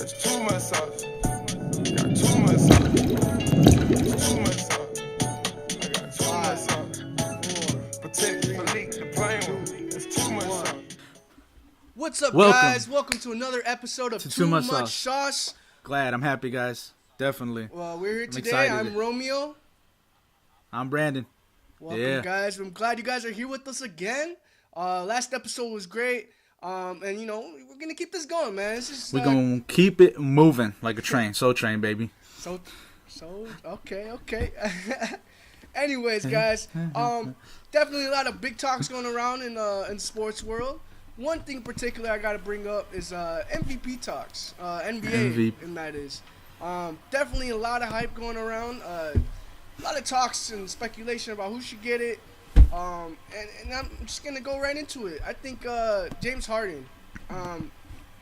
That's too much sauce. Got too much sauce. It's too much sauce. I got too much sauce. Protect the leak, the plain one. It's too much sauce. What's up, Welcome guys? Welcome to another episode of Too Much Sauce. Glad. I'm happy, guys. Definitely. Well, we're here I'm today. excited. I'm Romeo. I'm Brandon. Welcome, guys. I'm glad you guys are here with us again. Last episode was great. And, you know, we're going to keep this going, man. It's just, We're going to keep it moving like a train. Soul Train, baby. So, okay. Anyways, guys, definitely a lot of big talks going around in the sports world. One thing in particular I got to bring up is MVP talks, NBA, and that is. Definitely a lot of hype going around. A lot of talks and speculation about who should get it. And I'm just going to go right into it. I think James Harden.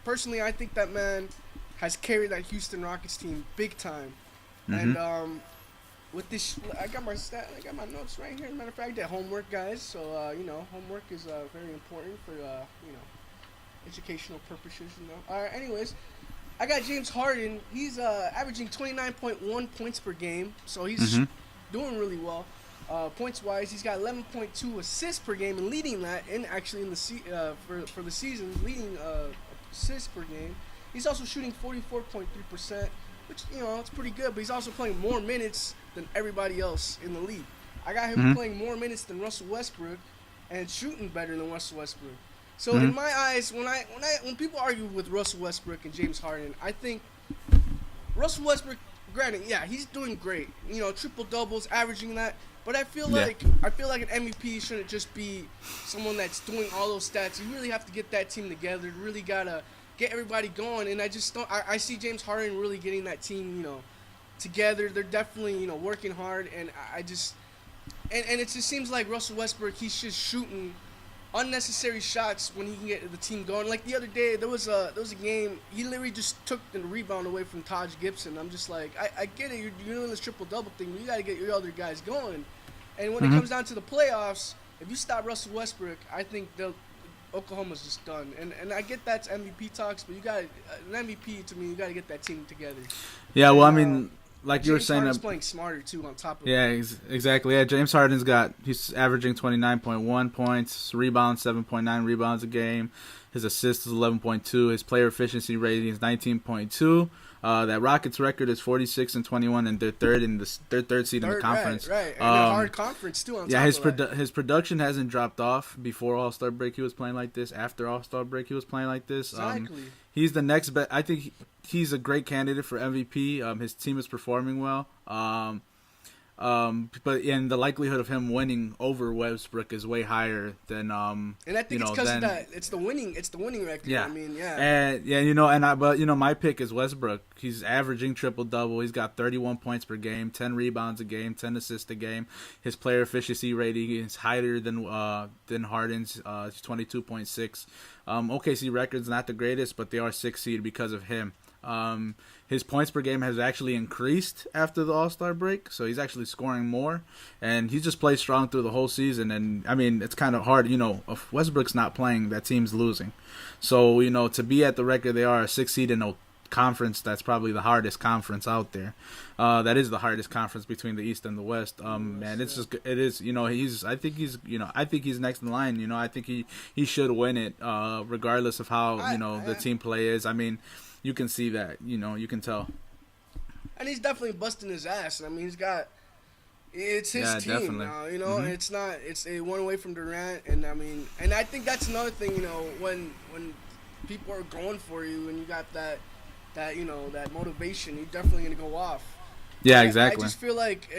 Personally, I think that man has carried that Houston Rockets team big time. Mm-hmm. And with this, I got my notes right here. Matter of fact, I did homework, guys. So homework is very important for educational purposes. All right. Anyways, I got James Harden. He's averaging 29.1 points per game, so he's doing really well. Points wise, he's got 11.2 assists per game and leading that. And actually in the for the season, leading assists per game. He's also shooting 44.3%. Which, it's pretty good, but he's also playing more minutes than everybody else in the league. I got him playing more minutes than Russell Westbrook and shooting better than Russell Westbrook. So in my eyes, when people argue with Russell Westbrook and James Harden, I think Russell Westbrook, granted, yeah, he's doing great. Triple doubles, averaging that. But I feel like an MVP shouldn't just be someone that's doing all those stats. You really have to get that team together. You really gotta get everybody going, and I just don't. I see James Harden really getting that team, together. They're definitely, working hard, and I just, and it just seems like Russell Westbrook, he's just shooting unnecessary shots when he can get the team going. Like the other day, there was a game. He literally just took the rebound away from Taj Gibson. I'm just like, I get it. You're doing this triple double thing. But you got to get your other guys going. And when it comes down to the playoffs, if you stop Russell Westbrook, I think Oklahoma's just done. And I get that's MVP talks, but you got an MVP to me. You got to get that team together. Yeah, well, I mean, like you were James saying, Harden's playing smarter too. On top of exactly. Yeah, James Harden's he's averaging 29.1 points, rebounds 7.9 rebounds a game. His assist is 11.2. His player efficiency rating is 19.2. That Rockets record is 46-21, and they're third seed in the conference. Right. And a hard conference too. His production hasn't dropped off. Before All-Star break, he was playing like this. After All-Star break, he was playing like this. Exactly. He's the next best. I think he's a great candidate for MVP. His team is performing well. But the likelihood of him winning over Westbrook is way higher than and I think it's because of that. It's the winning record. Yeah. I mean, yeah. And my pick is Westbrook. He's averaging triple double. He's got 31 points per game, 10 rebounds a game, 10 assists a game. His player efficiency rating is higher than Harden's. It's 22.6. OKC record's not the greatest, but they are 6th seed because of him. His points per game has actually increased after the All-Star break, so he's actually scoring more, and he just plays strong through the whole season. And I mean, it's kind of hard, if Westbrook's not playing, that team's losing. So to be at the record they are, a 6th seed in a conference that's probably the hardest conference out there. That is the hardest conference between the East and the West. Man, it's just it is. I think he's next in line. I think he should win it, regardless of how the team play is. I mean, you can see that, you can tell. And he's definitely busting his ass. I mean, it's his team definitely. now, it's a one away from Durant. And I mean, and I think that's another thing, when people are going for you and you got that motivation, you're definitely going to go off. Yeah, exactly. I just feel like,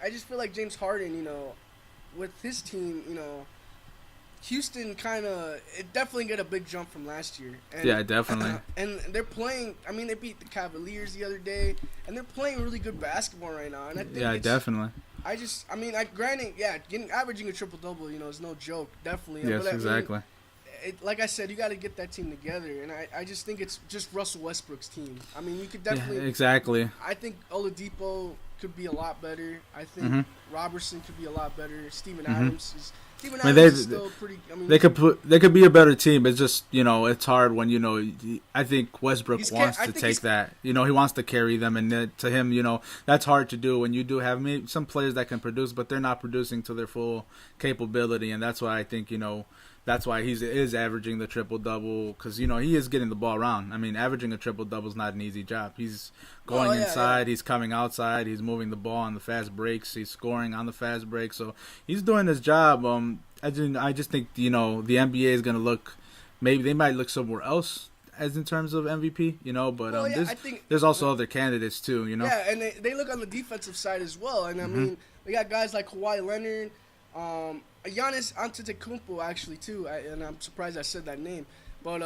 I just feel like James Harden, with his team, Houston it definitely got a big jump from last year. And, yeah, definitely. And they're playing. I mean, they beat the Cavaliers the other day, and they're playing really good basketball right now. And I think definitely. Granted, averaging a triple double, is no joke. Definitely. Yes, exactly. Like I said, you got to get that team together, and I just think it's just Russell Westbrook's team. I mean, you could definitely. Yeah, exactly. I think Oladipo could be a lot better. I think Robertson could be a lot better. Steven Adams is Steven I mean, Adams is still pretty. I mean, they could be a better team. It's just it's hard when I think Westbrook wants to take that. He wants to carry them, and to him, that's hard to do when you do have some players that can produce, but they're not producing to their full capability, and that's why I think that's why he is averaging the triple-double, because, he is getting the ball around. I mean, averaging a triple-double is not an easy job. He's going inside, he's coming outside, he's moving the ball on the fast breaks, he's scoring on the fast break. So he's doing his job. I just think, the NBA is going to look, maybe they might look somewhere else as in terms of MVP, but there's also other candidates too, Yeah, and they look on the defensive side as well. And, I mean, they got guys like Kawhi Leonard, Giannis Antetokounmpo actually too, and I'm surprised I said that name. But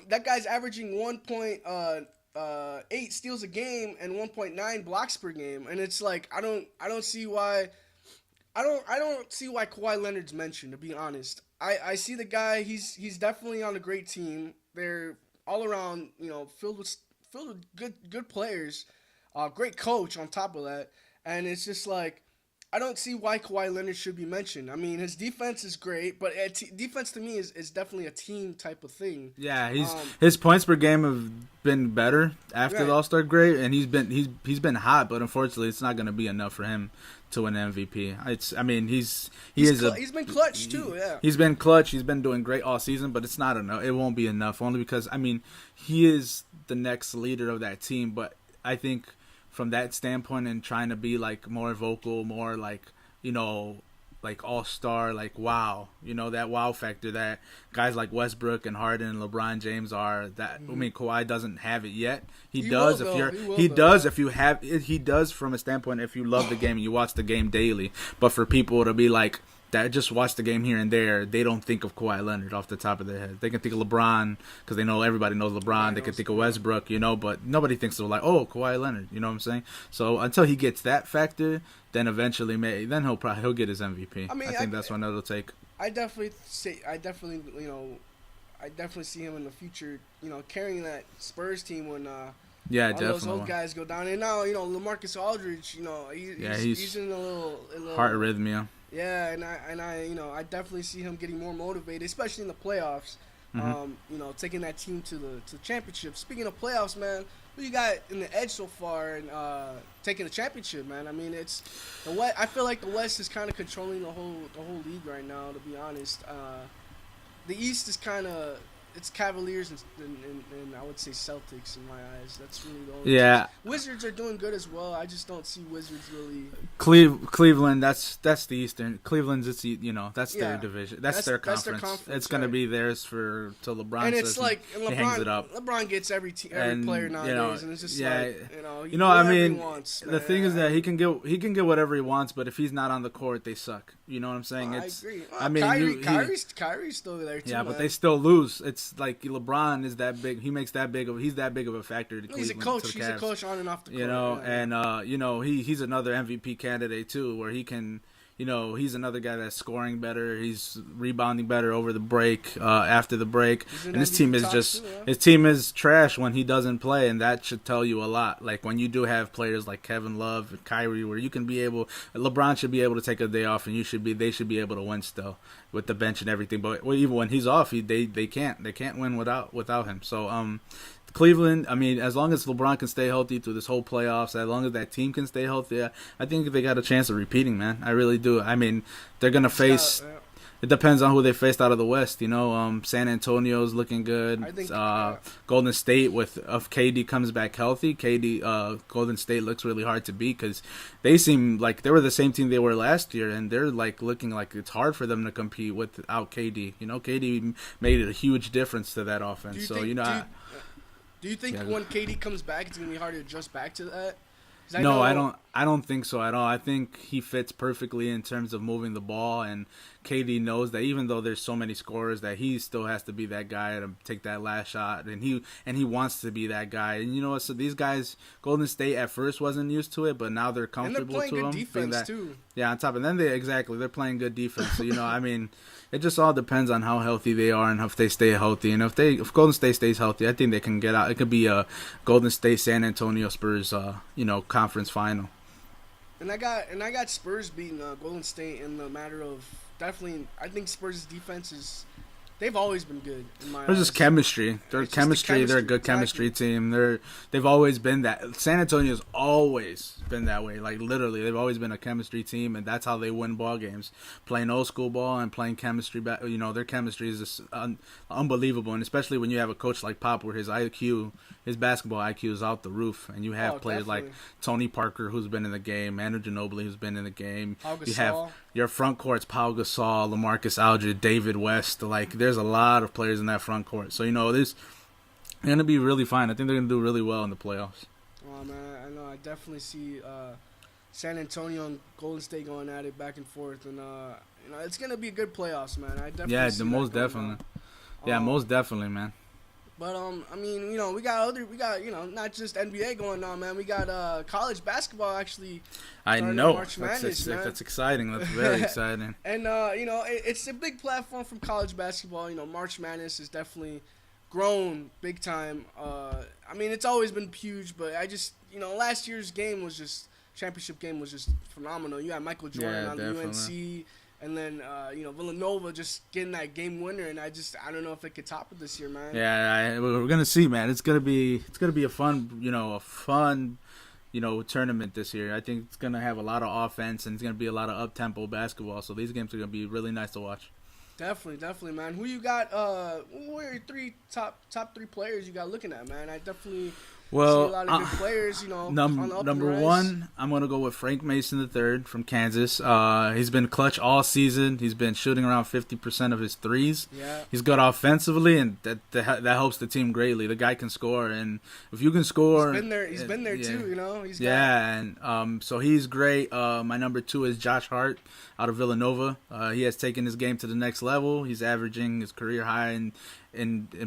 that guy's averaging 1.8 steals a game and 1.9 blocks per game, and it's like I don't see why Kawhi Leonard's mentioned, to be honest. I see the guy. He's definitely on a great team. They're all around, filled with good players, great coach on top of that, and it's just like, I don't see why Kawhi Leonard should be mentioned. I mean, his defense is great, but defense to me is definitely a team type of thing. Yeah, his points per game have been better after the All-Star break, and he's been hot, but unfortunately, it's not going to be enough for him to win MVP. He's been clutch too. Yeah, he's been clutch. He's been doing great all season, but it's not enough. It won't be enough, only because he is the next leader of that team. But I think, from that standpoint, and trying to be like more vocal, more like like all-star, like wow, that wow factor that guys like Westbrook and Harden and LeBron James are. That Kawhi doesn't have it yet. He does from a standpoint if you love the game and you watch the game daily. But for people to be like that just watch the game here and there, they don't think of Kawhi Leonard off the top of their head. They can think of LeBron because they know everybody knows LeBron. They can think of Westbrook, but nobody thinks of like, oh, Kawhi Leonard. You know what I'm saying? So until he gets that factor, then eventually he'll get his MVP. I think that's when it'll take. I definitely see him in the future, carrying that Spurs team when all those old guys go down. And now, LaMarcus Aldridge, he's in a little heart arrhythmia. Yeah, and I definitely see him getting more motivated, especially in the playoffs. Taking that team to the championship. Speaking of playoffs, man, who you got in the edge so far and taking the championship, man? I mean, it's the West. I feel like the West is kind of controlling the whole league right now. To be honest, the East is kind of. It's Cavaliers and I would say Celtics in my eyes. That's really the only teams. Wizards are doing good as well. I just don't see Wizards really. Cleveland, that's the Eastern. Cleveland's that's their division. That's their conference. Their conference. It's gonna be theirs till LeBron. And it's like he hangs it up. LeBron gets every player nowadays, and it's just he wants, the thing is that he can get whatever he wants, but if he's not on the court, they suck. You know what I'm saying? I agree. Kyrie's still there too. Yeah, but they still lose. It's like LeBron is that big. He's that big of a factor to Cleveland. He's a coach. To the He's a coach on and off the court. He's another MVP candidate too, where he can. He's another guy that's scoring better. He's rebounding better over the break, after the break. And his team is trash when he doesn't play, and that should tell you a lot. Like when you do have players like Kevin Love and Kyrie, where you can be able, LeBron should be able to take a day off, and they should be able to win still with the bench and everything. But even when he's off, they can't win without him. So Cleveland, as long as LeBron can stay healthy through this whole playoffs, as long as that team can stay healthy, I think they got a chance of repeating, man. I really do. They're going to face... It depends on who they faced out of the West, San Antonio's looking good. I think, Golden State, if KD comes back healthy, Golden State looks really hard to beat because they seem like they were the same team they were last year, and they're like looking like it's hard for them to compete without KD. KD made a huge difference to that offense. Do you think when KD comes back, it's going to be hard to adjust back to that? No, I don't think so at all. I think he fits perfectly in terms of moving the ball, and KD knows that even though there's so many scorers, that he still has to be that guy to take that last shot, and he wants to be that guy. And so these guys, Golden State at first wasn't used to it, but now they're comfortable and they're playing to good him. Defense too. Yeah, on top of then they're playing good defense. So it just all depends on how healthy they are and if they stay healthy. And if Golden State stays healthy, I think they can get out. It could be a Golden State San Antonio Spurs conference final. And I got Spurs beating Golden State in the matter of definitely. I think Spurs' defense is. They've always been good in my There's eyes. just chemistry. They're It's just the chemistry. They're a good chemistry, chemistry team. They've always been that. San Antonio's always been that way. Like literally, they've always been a chemistry team, and that's how they win ball games. Playing old school ball and playing chemistry. Their chemistry is just unbelievable, and especially when you have a coach like Pop, where his IQ, his basketball IQ is out the roof, and you have players definitely. like Tony Parker, who's been in the game, Manu Ginobili, who's been in the game. Pau You have Gasol. your front court's Pau Gasol, LaMarcus Aldridge, David West. Like, there's a lot of players in that front court. So, this going to be really fine. I think they're going to do really well in the playoffs. Oh man, I know. I definitely see San Antonio and Golden State going at it back and forth, and it's gonna be a good playoffs, man. I definitely see that most going definitely. on. Yeah, most definitely, man. But I mean, we got not just NBA going on, man. We got college basketball actually. I starting know. March Madness, man. That's exciting. That's very exciting. And it's a big platform from college basketball. March Madness has definitely grown big time. I mean, it's always been huge, but I just last year's championship game was just phenomenal. You had Michael Jordan on definitely. the UNC. And then, Villanova just getting that game winner, and I don't know if it could top it this year, man. Yeah, we're gonna see, man. It's gonna be a fun, tournament this year. I think it's gonna have a lot of offense, and it's gonna be a lot of up tempo basketball. So these games are gonna be really nice to watch. Definitely, man. Who you got? Who are your top three players you got looking at, man? I definitely. See a lot of good players, on the up and Number rise. one, I'm going to go with Frank Mason III from Kansas. He's been clutch all season. He's been shooting around 50% of his threes. Yeah. He's good offensively, and that helps the team greatly. The guy can score, and if you can score... He's been there too, So he's great. My number two is Josh Hart out of Villanova. He has taken his game to the next level. He's averaging his career high in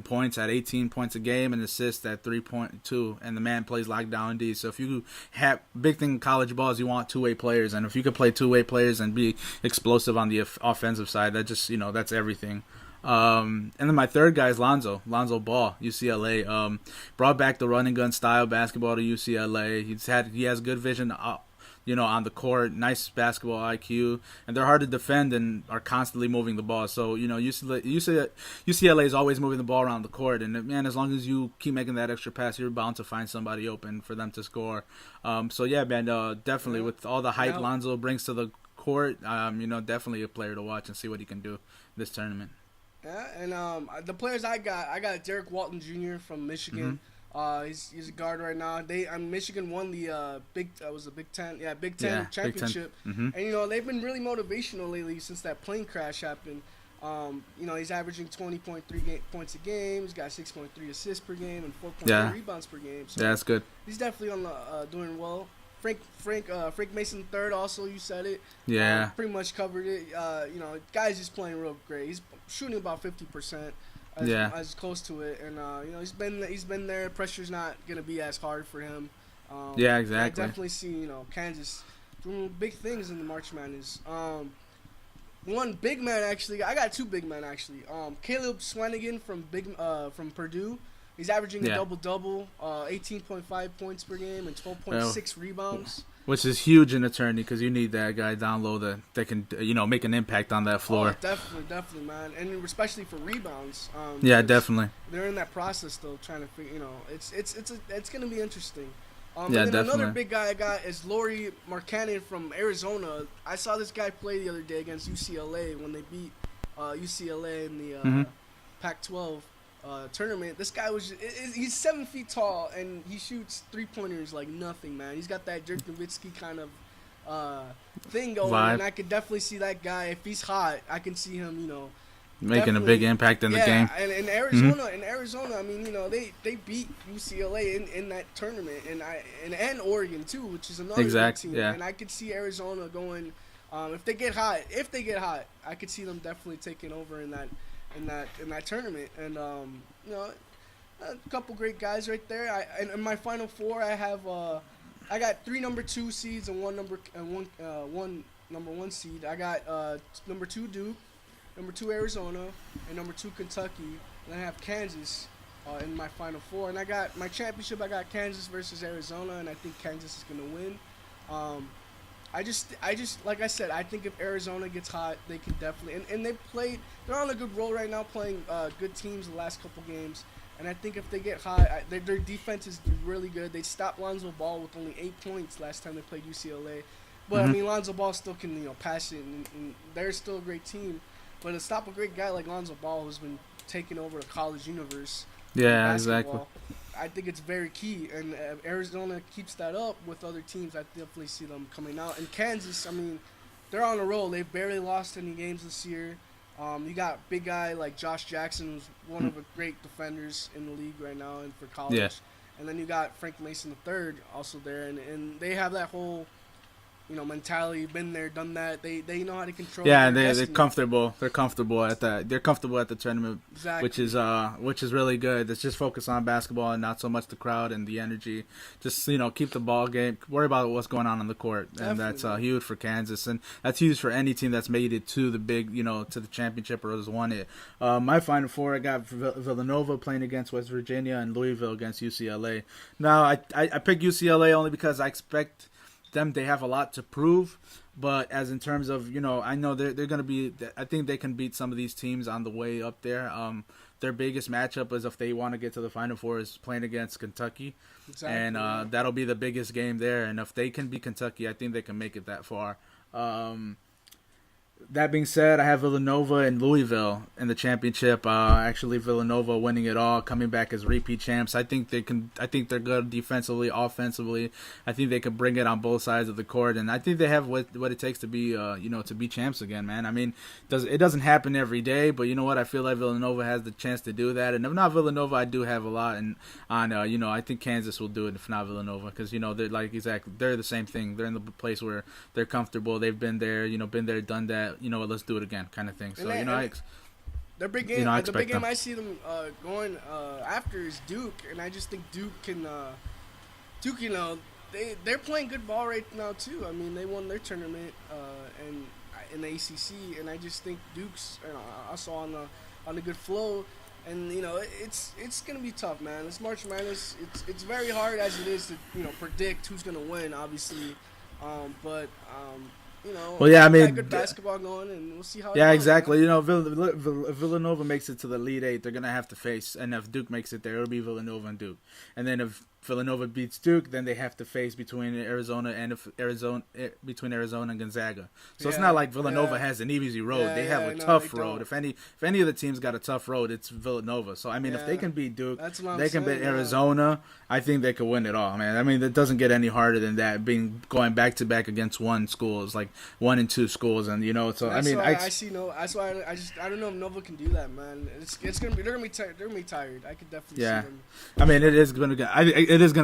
points at 18 points a game and assists at 3.2, and the man plays lockdown D. So if you have big thing in college ball is you want two-way players, and if you can play two-way players and be explosive on the offensive side, that just that's everything. And then my third guy is Lonzo Ball, UCLA. Brought back the run and gun style basketball to UCLA. He has good vision on the court, nice basketball IQ, and they're hard to defend and are constantly moving the ball. So, UCLA is always moving the ball around the court, and man, as long as you keep making that extra pass, you're bound to find somebody open for them to score. Definitely with all the hype Lonzo brings to the court, definitely a player to watch and see what he can do in this tournament. Yeah, and the players I got Derek Walton Jr. from Michigan. Mm-hmm. He's a guard right now. Michigan won the Big Ten championship, Big 10. Mm-hmm. And they've been really motivational lately since that plane crash happened. He's averaging 20.3 points a game. He's got 6.3 assists per game and 4.3 rebounds per game. So that's good. He's definitely doing well. Frank Mason III, also, you said it. Yeah. Pretty much covered it. Guy's just playing real great. He's shooting about 50%. As close to it, and he's been there. Pressure's not gonna be as hard for him. Exactly. I definitely see Kansas doing big things in the March Madness. One big man actually. I got two big men actually. Caleb Swanigan from Purdue. He's averaging a double-double, 18.5 points per game and 12.6 rebounds. Which is huge in a tourney because you need that guy down low that can make an impact on that floor. Oh, definitely, man, and especially for rebounds. Definitely. They're in that process still, trying to figure. It's gonna be interesting. Definitely. Another big guy I got is Lauri Markkanen from Arizona. I saw this guy play the other day against UCLA when they beat UCLA in the Pac-12 tournament. This guy he's 7 feet tall and he shoots 3-pointers like nothing, man. He's got that Dirk Nowitzki kind of thing going, vibe. And I could definitely see that guy. If he's hot, I can see him, making a big impact in the game. And in Arizona, I mean, they beat UCLA in that tournament, and Oregon too, which is another good team. Yeah. And I could see Arizona going, if they get hot, I could see them definitely taking over in that tournament. And a couple great guys right there. And in my final four, I got 3 number 2 seeds and one number one seed. I got number 2 Duke, number 2 Arizona, and number 2 Kentucky. And I have Kansas in my final four. And I got my championship. I got Kansas versus Arizona, and I think Kansas is gonna win. I just like I said, I think if Arizona gets hot, they can definitely and they're on a good roll right now, playing good teams the last couple games. And I think if they get hot, their defense is really good. They stopped Lonzo Ball with only 8 points last time they played UCLA. But I mean, Lonzo Ball still can pass it, and they're still a great team. But to stop a great guy like Lonzo Ball, who's been taking over the college universe, Yeah, exactly. I think it's very key. And if Arizona keeps that up with other teams, I definitely see them coming out. And Kansas, I mean, they're on a roll. They've barely lost any games this year. You got big guy like Josh Jackson, who's one of the great defenders in the league right now and for college. Yeah. And then you got Frank Mason III also there, and they have that whole mentality. Been there, done that. They know how to control. Yeah, their they're destiny. comfortable. They're comfortable at that. They're comfortable at the tournament, Exactly. which is really good. It's just focus on basketball and not so much the crowd and the energy. Just keep the ball game. Worry about what's going on the court, and that's huge for Kansas, and that's huge for any team that's made it to the big, to the championship or has won it. My Final Four, I got Villanova playing against West Virginia and Louisville against UCLA. Now I picked UCLA only because I expect them, they have a lot to prove, but as in terms of I know they're going to be, I think they can beat some of these teams on the way up there. Their biggest matchup is if they want to get to the Final Four is playing against Kentucky. Exactly, And that'll be the biggest game there, and if they can beat Kentucky, I think they can make it that far. That being said, I have Villanova and Louisville in the championship. Actually, Villanova winning it all, coming back as repeat champs. I think they can. I think they're good defensively, offensively. I think they can bring it on both sides of the court, and I think they have what it takes to be, to be champs again, man. I mean, it doesn't happen every day, but you know what? I feel like Villanova has the chance to do that, and if not Villanova, I do have a lot on. I think Kansas will do it if not Villanova, because they're they're the same thing. They're in the place where they're comfortable. They've been there, been there, done that. Let's do it again, kind of thing. So their big game, the big game them. I see them going after is Duke, and I just think Duke can. They're playing good ball right now too. I mean, they won their tournament and in the ACC, and I just think Duke's I saw on a good flow, and it's gonna be tough, man. It's March Madness. It's very hard as it is to predict who's gonna win, obviously, but. Well, yeah, I mean, got good basketball going, and we'll see how. Yeah, it goes, exactly. Villanova makes it to the Elite Eight, they're gonna have to face, and if Duke makes it there, it'll be Villanova and Duke. And then if Villanova beats Duke, then they have to face between Arizona and Gonzaga. So it's not like Villanova has an easy road. They have a tough road. If any of the teams got a tough road, it's Villanova. So I mean, if they can beat Duke, they can beat Arizona. I think they could win it all, man. I mean, it doesn't get any harder than that. Going back to back against one school is like 1 and 2 schools, and So that's I mean, That's why I don't know if Nova can do that, man. It's gonna be they're gonna be tired. I could definitely see them. I mean, it is gonna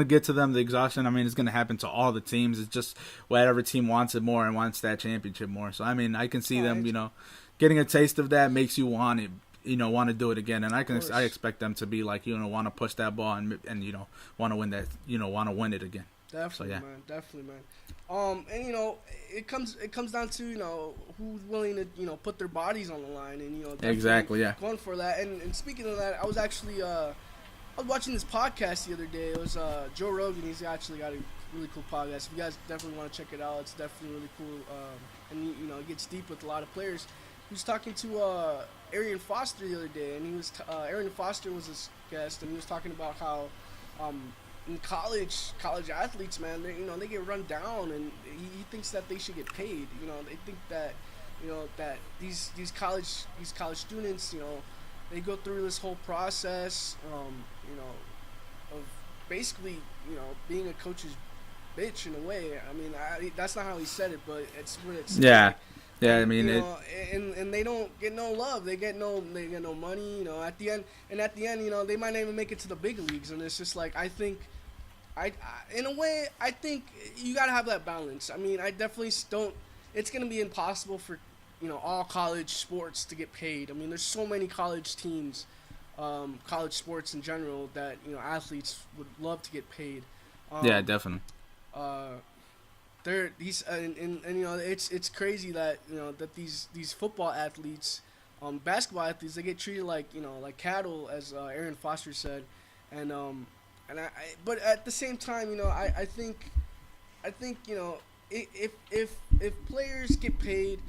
get to them, the exhaustion. I mean, it's gonna happen to all the teams. It's just whatever team wants it more and wants that championship more. So I mean, I can see them, getting a taste of that makes you want it. Want to do it again, and I expect them to be like, want to push that ball and want to win that, want to win it again. Definitely, so, man. Definitely, man. And it comes down to who's willing to put their bodies on the line, and exactly, yeah, going for that. And speaking of that, I was actually I was watching this podcast the other day. It was Joe Rogan. He's actually got a really cool podcast. If you guys definitely want to check it out, it's definitely really cool. And it gets deep with a lot of players. He was talking to Arian Foster the other day, and he was Arian Foster was his guest, and he was talking about how in college athletes, man, they get run down, and he thinks that they should get paid. They think that that these college students, they go through this whole process, of basically being a coach's bitch in a way. I mean, that's not how he said it, but it's what it's like. Yeah, I mean, and they don't get no love. They get no money. At the end, they might not even make it to the big leagues. And it's just like, I think, in a way, I think you gotta have that balance. I mean, I definitely don't. It's gonna be impossible for all college sports to get paid. I mean, there's so many college teams, college sports in general, that athletes would love to get paid. Yeah, definitely. It's crazy that that these football athletes, basketball athletes, they get treated like like cattle, as Arian Foster said, but at the same time, I think if players get paid,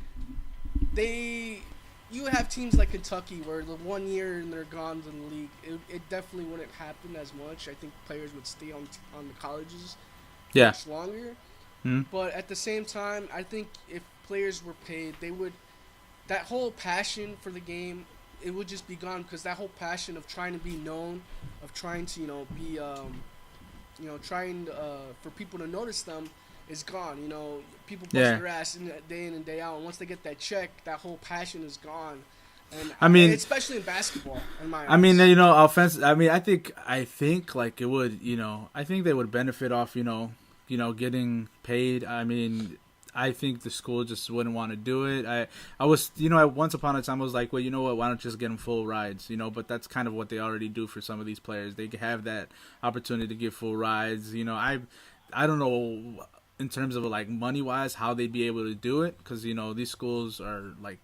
they you would have teams like Kentucky where the 1 year and they're gone in the league. It definitely wouldn't happen as much. I think players would stay on the colleges Yeah. much longer. Hmm. But at the same time, I think if players were paid, they would that whole passion for the game, it would just be gone because that whole passion of trying to be known, of trying to be trying for people to notice them is gone. People bust Yeah. their ass day in and day out, and once they get that check, that whole passion is gone. And I mean, especially in basketball, in my eyes. I mean, offense. I mean, I think like it would, I think they would benefit off, getting paid. I mean, I think the school just wouldn't want to do it. I was, once upon a time I was like, well, you know what? Why don't you just get them full rides? But that's kind of what they already do for some of these players. They have that opportunity to get full rides. I don't know in terms of like money wise how they'd be able to do it because these schools are like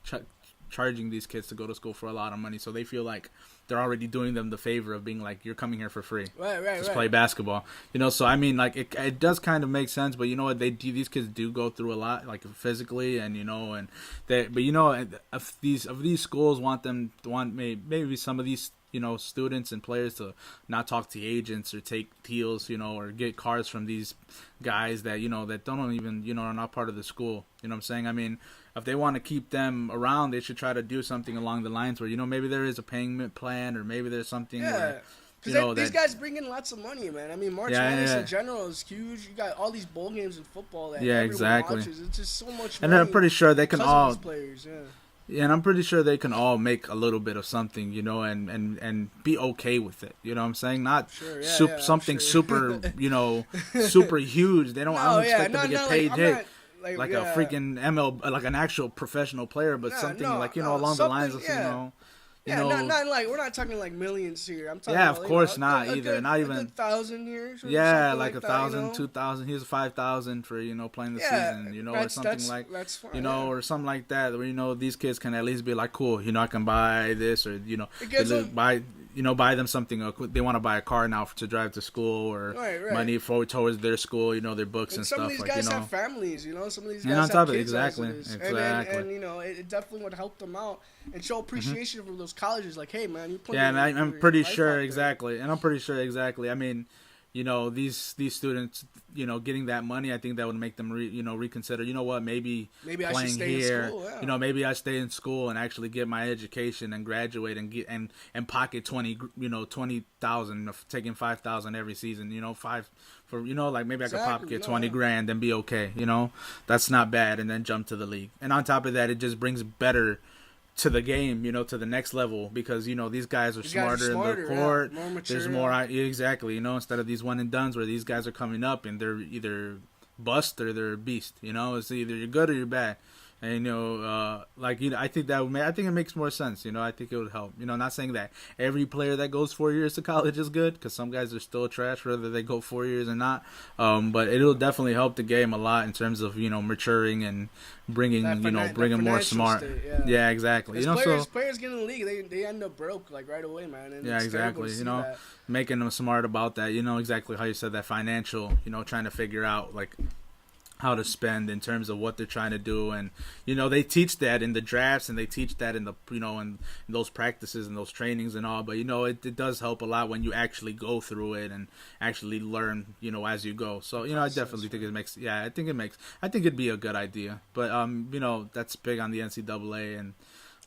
charging these kids to go to school for a lot of money, so they feel like they're already doing them the favor of being like, you're coming here for free, right, play basketball. So I mean, like it does kind of make sense, but you know what, these kids do go through a lot, like physically, and if these schools want maybe some of these students and players to not talk to agents or take deals, or get cars from these guys that that don't even are not part of the school. You know what I'm saying? I mean, if they want to keep them around, they should try to do something along the lines where maybe there is a payment plan, or maybe there's something. Yeah. Because these guys bring in lots of money, man. I mean, March Madness in general is huge. You got all these bowl games in football that everyone watches. It's just so much money. And I'm pretty sure they can all players, Yeah, and I'm pretty sure they can all make a little bit of something, and be okay with it. You know what I'm saying? Not something super, super huge. They don't. I don't expect them to get paid like a freaking like an actual professional player, but something along the lines of not like we're not talking like millions here. I'm talking of course not either. Not even 1,000 years. Like 1,000, 2,000. Here's 5,000 for playing the season. Or something like that's fine, or something like that. Where these kids can at least be like, cool. I can buy this, or buy them something. They want to buy a car now to drive to school, or money towards their school. Their books and stuff. Some of these guys have families. Some of these guys on top have of kids. Exactly. And it definitely would help them out and show appreciation for those colleges. Like, hey, man, you put. Yeah, and I'm pretty sure exactly. I mean, these students, getting that money, I think that would make them reconsider. You know what? Maybe I playing should stay here. in school. Maybe I stay in school and actually get my education and graduate and get and pocket 20,000, taking 5,000 every season. 5 for like maybe I could pocket 20 grand and be okay. That's not bad, and then jump to the league. And on top of that, it just brings better to the game, to the next level, because these guys are smarter in the court. More mature, There's more exactly, instead of these one and dones where these guys are coming up and they're either bust or they're a beast. It's either you're good or you're bad. And I think it makes more sense. I think it would help. Not saying that every player that goes 4 years to college is good, because some guys are still trash whether they go 4 years or not. But it'll definitely help the game a lot in terms of maturing and bringing bringing more smart. State, yeah, exactly. Players get in the league, they end up broke like right away, man. And yeah, exactly. Making them smart about that. Exactly how you said that financial. Trying to figure out like how to spend in terms of what they're trying to do, and they teach that in the drafts, and they teach that in the in those practices and those trainings and all, but it does help a lot when you actually go through it and actually learn as you go. So I definitely think I think it'd be a good idea, but that's big on the NCAA, and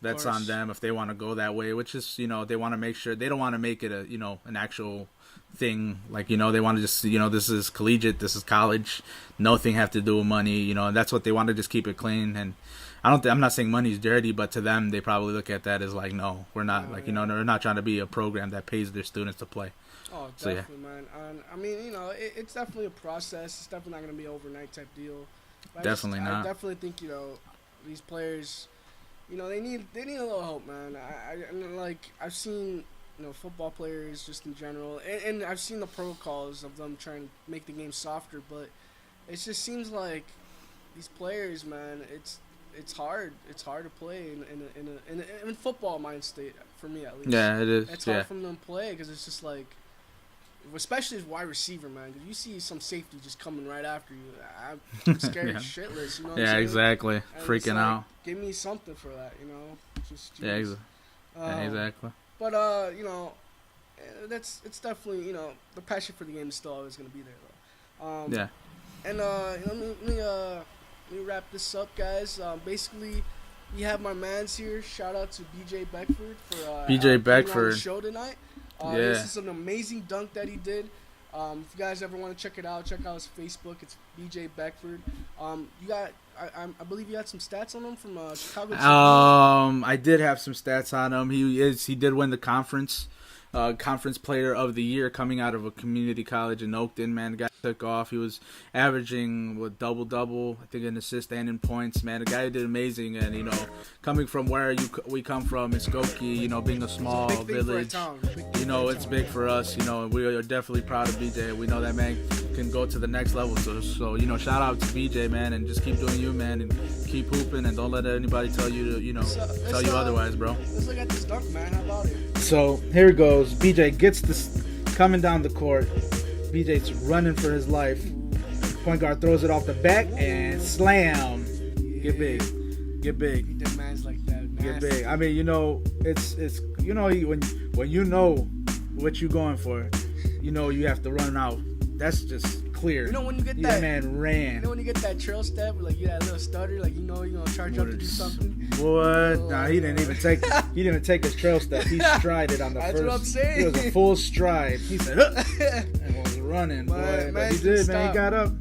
that's on them if they want to go that way, which is they want to make sure they don't want to make it a an actual thing, like they want to just this is collegiate, this is college, nothing have to do with money, and that's what they want to just keep it clean. And I'm not saying money's dirty, but to them they probably look at that as like, no, we're not they're not trying to be a program that pays their students to play. Oh, definitely, man. I mean, it's definitely a process. It's definitely not going to be an overnight type deal. Definitely not. I definitely think these players, they need a little help, man. I've seen football players just in general, and I've seen the protocols of them trying to make the game softer, but it just seems like these players, man, it's hard to play in football mind state, for me at least. Yeah, it is. It's hard for them to play because it's just like especially as wide receiver, man. Because you see some safety just coming right after you. I'm scared Yeah. shitless. You know what I'm Yeah, saying? exactly. And it's Freaking like, out. Give me something for that, you know. Just Yeah, jeez. yeah, exactly. But you know, it's definitely, you know, the passion for the game is still always gonna be there though. Yeah. And let me wrap this up, guys. Basically, we have my man's here. Shout out to BJ Beckford for BJ being on Beckford. the show tonight. Yeah. This is an amazing dunk that he did. If you guys ever want to check it out, check out his Facebook. It's BJ Beckford. You got, I believe you had some stats on him from Chicago. I did have some stats on him. He did win the conference player of the year coming out of a community college in Oakton. Man, the guy took off. He was averaging double, I think, in assists and in points. Man, the guy did amazing. And, you know, coming from where we come from in Skokie, you know, being a small village, you know, it's big for us. You know, and we are definitely proud of BJ. We know that man can go to the next level. So you know, shout out to BJ, man, and just keep doing you, man, and keep hooping, and don't let anybody tell you to, you know, tell you otherwise, bro. Let's look at this dunk, man. How about it? So here it goes. BJ gets this coming down the court. BJ's running for his life. Point guard throws it off the back and slam. Get big. Get big. He did mans like that. Get Nasty. big. I mean, you know, it's you know, when you know what you're going for, you know you have to run out. That's just clear. You know when you get that that man ran. You know when you get that trail step, where like you that little stutter, like you know you're gonna charge up to do something. What? Nah, he didn't even take. He didn't even take his trail step. He strided on the That's first. what I'm saying. It was a full stride. He said, "Huh," and was running. Boy, but he did, man. He got up.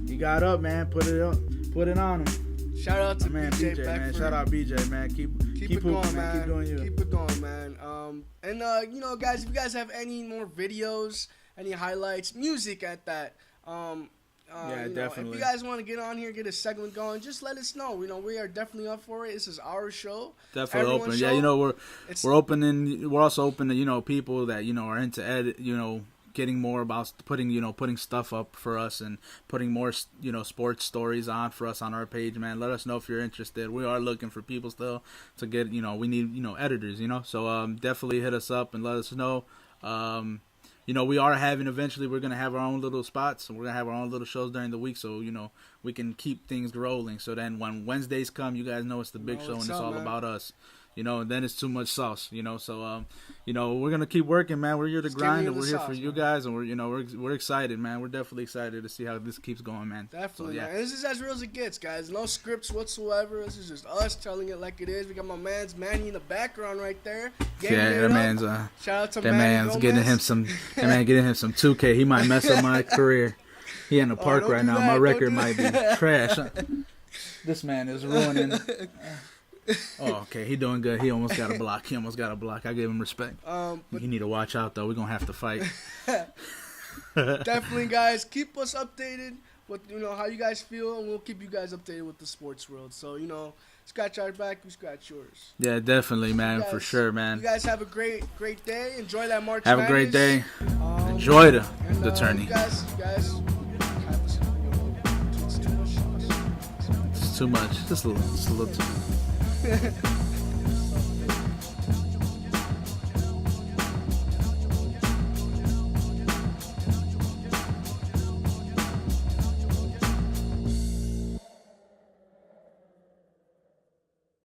He got up, man. Put it up. Put it on him. Shout out to man, BJ man. Beckford. Shout out BJ, man. Keep it hooping, going, man. Keep doing you. Keep it going, man. And you know, guys, if you guys have any more videos, any highlights, music at that, yeah, you know, definitely. if you guys want to get on here, get a segment going, just let us know. You know, we are definitely up for it. This is our show. Definitely Everyone's open. show. Yeah, you know, we're opening. We're also open to, you know, people that, you know, are into edit. You know, getting more about putting stuff up for us and putting more, you know, sports stories on for us on our page, man. Let us know if you're interested. We are looking for people still to get, you know, we need, you know, editors, you know, so definitely hit us up and let us know. You know, we are eventually we're going to have our own little spots, and we're going to have our own little shows during the week, so, you know, we can keep things rolling. So then when Wednesdays come, you guys know it's the big show and it's all about us. You know, and then it's too much sauce, you know. So, you know, we're going to keep working, man. We're here to grind, and we're here for you guys, and we're excited, man. We're definitely excited to see how this keeps going, man. Definitely, so, yeah. man. This is as real as it gets, guys. No scripts whatsoever. This is just us telling it like it is. We got my man's Manny in the background right there. That man's shout out to that Manny man's getting him some 2K. He might mess up my career. He in the park right now. My record might be trash. This man is ruining. Oh, okay. He doing good. He almost got a block. I give him respect. You need to watch out, though. We're going to have to fight. Definitely, guys. Keep us updated with, you know, how you guys feel, and we'll keep you guys updated with the sports world. So, you know, scratch our back, we scratch yours. Yeah, definitely, man. For sure, man. You guys have a great day. Enjoy that March Have Madness. a great day. Enjoy the tourney. You guys it's too much. Just a little too much.